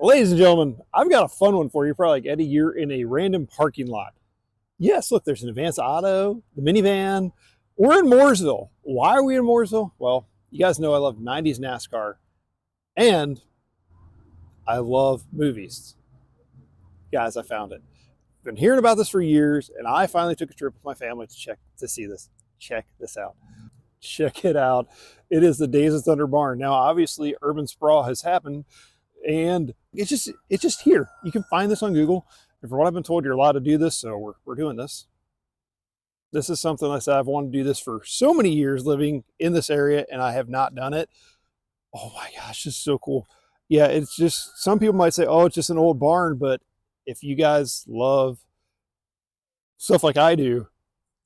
Ladies and gentlemen, I've got a fun one for you. Probably like Eddie, you're in a random parking lot. Yes, look, there's an advanced auto, the minivan. We're in Mooresville. Why are we in Mooresville? Well, you guys know I love 90s NASCAR and I love movies. Guys, I found it. Been hearing about this for years, and I finally took a trip with my family to see this. Check this out. Check it out. It is the Days of Thunder barn. Now, obviously, urban sprawl has happened, and it's just here. You can find this on Google. And from what I've been told, you're allowed to do this, so we're doing this. This is something like I said, I've wanted to do this for so many years living in this area, and I have not done it. Oh my gosh, this is so cool. Yeah, it's just, some people might say, oh, it's just an old barn, but if you guys love stuff like I do,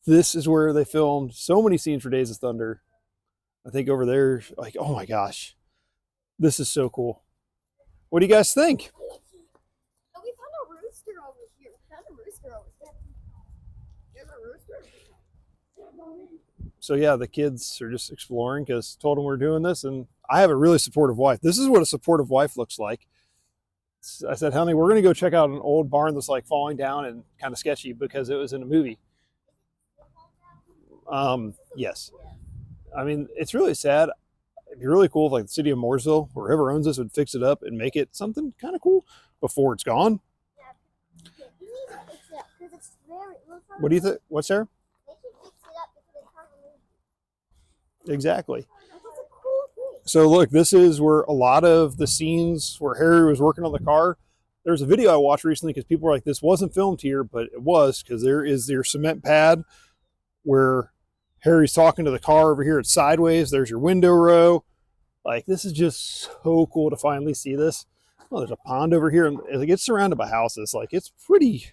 this is where they filmed so many scenes for Days of Thunder. I think over there, like, oh my gosh, this is so cool. What do you guys think? Oh, we found a rooster over here. We found a rooster over there. There's a rooster. So yeah, the kids are just exploring because told them we're doing this, and I have a really supportive wife. This is what a supportive wife looks like. I said, honey, we're going to go check out an old barn that's like falling down and kind of sketchy because it was in a movie. Yes. I mean, it's really sad. It'd be really cool if like the city of Mooresville or whoever owns this would fix it up and make it something kind of cool before it's gone. What do you think? What's there? Exactly. So look, this is where a lot of the scenes where Harry was working on the car. There's a video I watched recently because people were like, this wasn't filmed here, but it was, because there is your cement pad where Harry's talking to the car over here. It's sideways. There's your window row. Like, this is just so cool to finally see this. Oh, there's a pond over here, and it gets surrounded by houses. Like, it's pretty.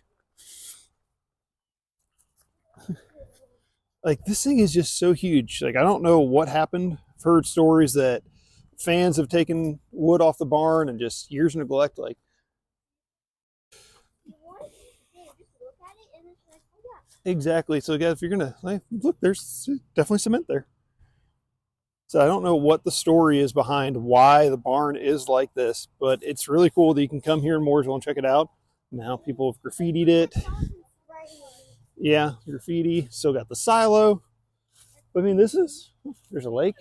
Like, this thing is just so huge. Like, I don't know what happened. I've heard stories that fans have taken wood off the barn and just years of neglect. Like, exactly. So guys, if you're gonna like, look, there's definitely cement there. So I don't know what the story is behind why the barn is like this, but it's really cool that you can come here in Mooresville and check it out. Now people have graffitied it. Yeah, graffiti. Still got the silo. But I mean, there's a lake.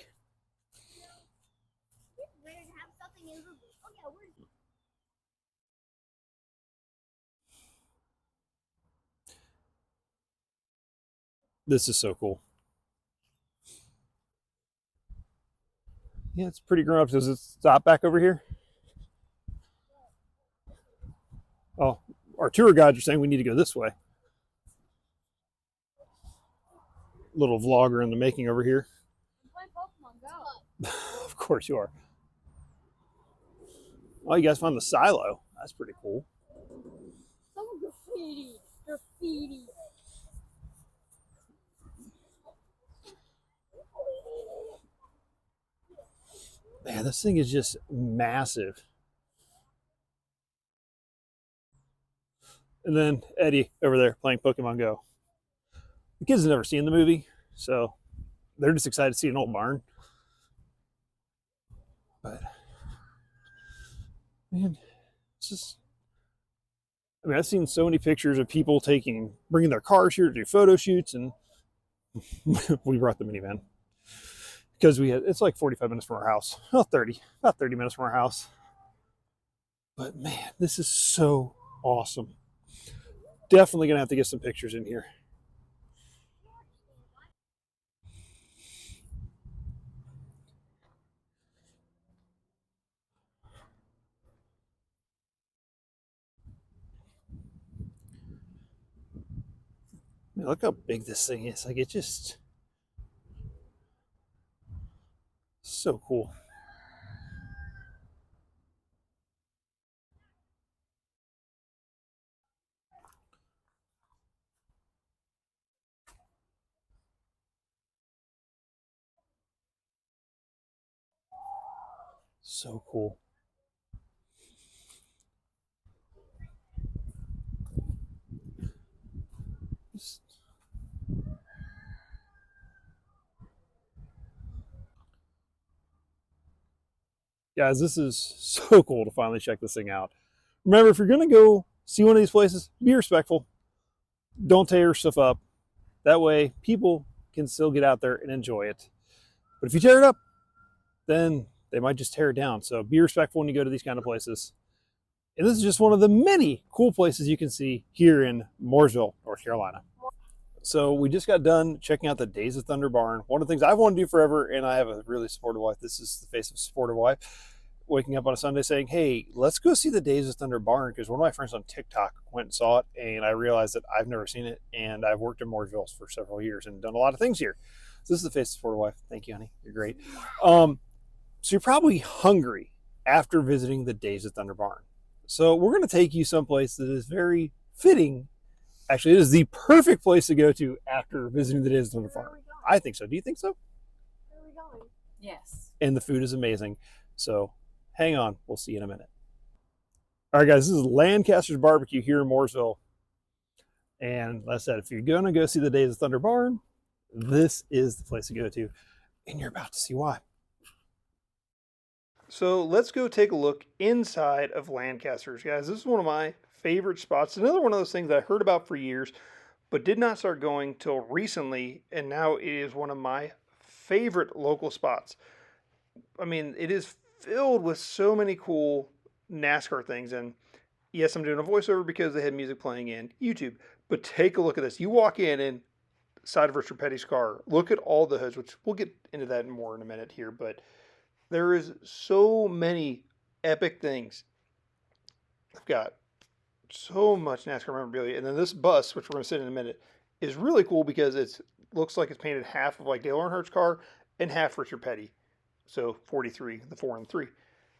This is so cool. Yeah, it's pretty grown up. Does it stop back over here? Oh, our tour guides are saying we need to go this way. Little vlogger in the making over here. Of course you are. Oh, you guys found the silo. That's pretty cool. Some graffiti. Graffiti. Man, this thing is just massive. And then Eddie over there playing Pokemon Go. The kids have never seen the movie, so they're just excited to see an old barn. But man, it's just, I mean, I've seen so many pictures of people bringing their cars here to do photo shoots, and we brought the minivan because it's like 45 minutes from our house. Well, about 30 minutes from our house. But man, this is so awesome. Definitely gonna have to get some pictures in here. Man, look how big this thing is. Like, it just so cool. So cool. Guys, this is so cool to finally check this thing out. Remember, if you're going to go see one of these places, be respectful. Don't tear stuff up. That way, people can still get out there and enjoy it. But if you tear it up, then they might just tear it down. So be respectful when you go to these kind of places. And this is just one of the many cool places you can see here in Mooresville, North Carolina. So we just got done checking out the Days of Thunder barn. One of the things I've wanted to do forever, and I have a really supportive wife. This is the face of a supportive wife. Waking up on a Sunday saying, hey, let's go see the Days of Thunder barn, because one of my friends on TikTok went and saw it, and I realized that I've never seen it, and I've worked in Mooresville for several years and done a lot of things here. So this is the face of a supportive wife. Thank you, honey. You're great. So you're probably hungry after visiting the Days of Thunder barn. So we're going to take you someplace that is very fitting. Actually, it is the perfect place to go to after visiting the Days of Thunder barn. I think so. Do you think so? Where are we going? Yes. And the food is amazing. So hang on. We'll see you in a minute. All right, guys. This is Lancaster's Barbecue here in Mooresville. And like I said, if you're going to go see the Days of Thunder barn, this is the place to go to. And you're about to see why. So let's go take a look inside of Lancaster's. Guys, this is one of my favorite spots. Another one of those things that I heard about for years, but did not start going till recently, and now it is one of my favorite local spots. I mean, it is filled with so many cool NASCAR things, and yes, I'm doing a voiceover because they had music playing in YouTube, but take a look at this. You walk in side of Richard Petty's car, look at all the hoods, which we'll get into that more in a minute here, but there is so many epic things. I've got so much NASCAR memorabilia. And then this bus, which we're going to sit in a minute, is really cool because it looks like it's painted half of like Dale Earnhardt's car and half Richard Petty. So 43, the 4 and 3.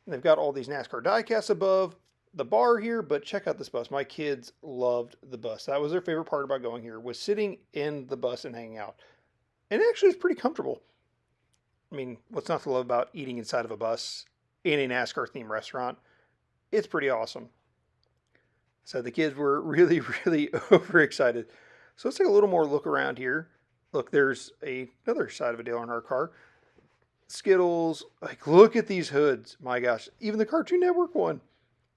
And they've got all these NASCAR diecasts above the bar here, but check out this bus. My kids loved the bus. That was their favorite part about going here, was sitting in the bus and hanging out. And actually it's pretty comfortable. I mean, what's not to love about eating inside of a bus in a NASCAR-themed restaurant? It's pretty awesome. So the kids were really, really overexcited. So let's take a little more look around here. Look, there's another side of a Dale Earnhardt car. Skittles. Like, look at these hoods. My gosh. Even the Cartoon Network one.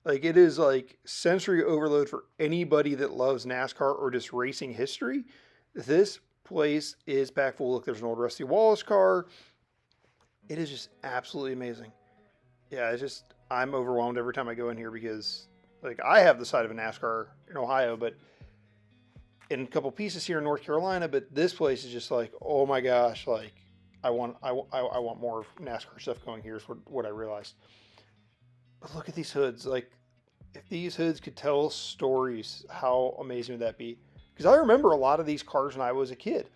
Like, it is like sensory overload for anybody that loves NASCAR or just racing history. This place is packed full. Look, there's an old Rusty Wallace car. It is just absolutely amazing. Yeah, I'm overwhelmed every time I go in here because, like, I have the side of a NASCAR in Ohio, but in a couple pieces here in North Carolina, but this place is just like, oh my gosh, like, I want more NASCAR stuff going here is what I realized. But look at these hoods. Like, if these hoods could tell stories, how amazing would that be? Because I remember a lot of these cars when I was a kid.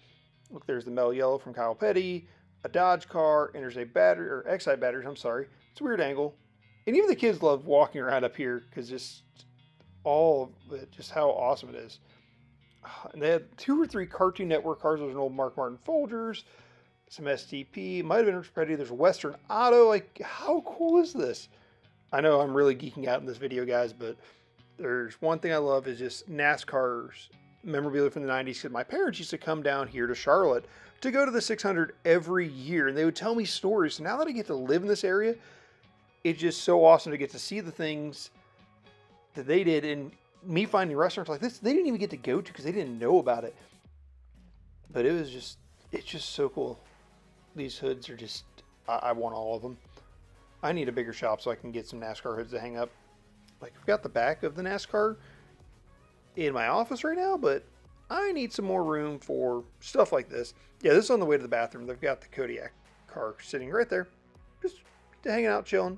Look, there's the Mel Yellow from Kyle Petty, a Dodge car, Interstate battery, or Excite batteries, I'm sorry. It's a weird angle. And even the kids love walking around up here because just all of it, just how awesome it is. And they had 2 or 3 Cartoon Network cars. There's an old Mark Martin Folgers, some STP, might have been Richard Petty. There's a Western Auto. Like, how cool is this? I know I'm really geeking out in this video, guys, but there's one thing I love is just NASCAR's memorabilia from the 90s. Because my parents used to come down here to Charlotte to go to the 600 every year, and they would tell me stories. So now that I get to live in this area, it's just so awesome to get to see the things that they did, and me finding restaurants like this they didn't even get to go to because they didn't know about it. But it's just so cool. These hoods are just, I want all of them. I need a bigger shop so I can get some NASCAR hoods to hang up. Like, I've got the back of the NASCAR in my office right now, but I need some more room for stuff like this. Yeah, this is on the way to the bathroom. They've got the Kodiak car sitting right there. Just hanging out, chilling.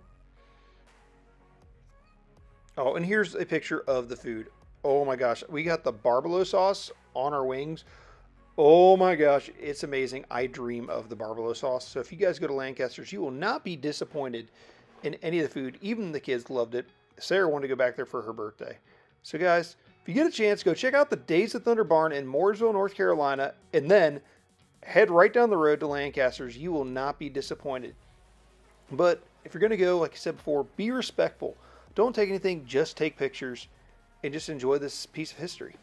Oh, and here's a picture of the food. Oh my gosh. We got the Barbalo sauce on our wings. Oh my gosh. It's amazing. I dream of the Barbalo sauce. So if you guys go to Lancaster's, you will not be disappointed in any of the food. Even the kids loved it. Sarah wanted to go back there for her birthday. So guys, if you get a chance, go check out the Days of Thunder barn in Mooresville, North Carolina, and then head right down the road to Lancaster's. You will not be disappointed. But if you're going to go, like I said before, be respectful. Don't take anything, just take pictures and just enjoy this piece of history.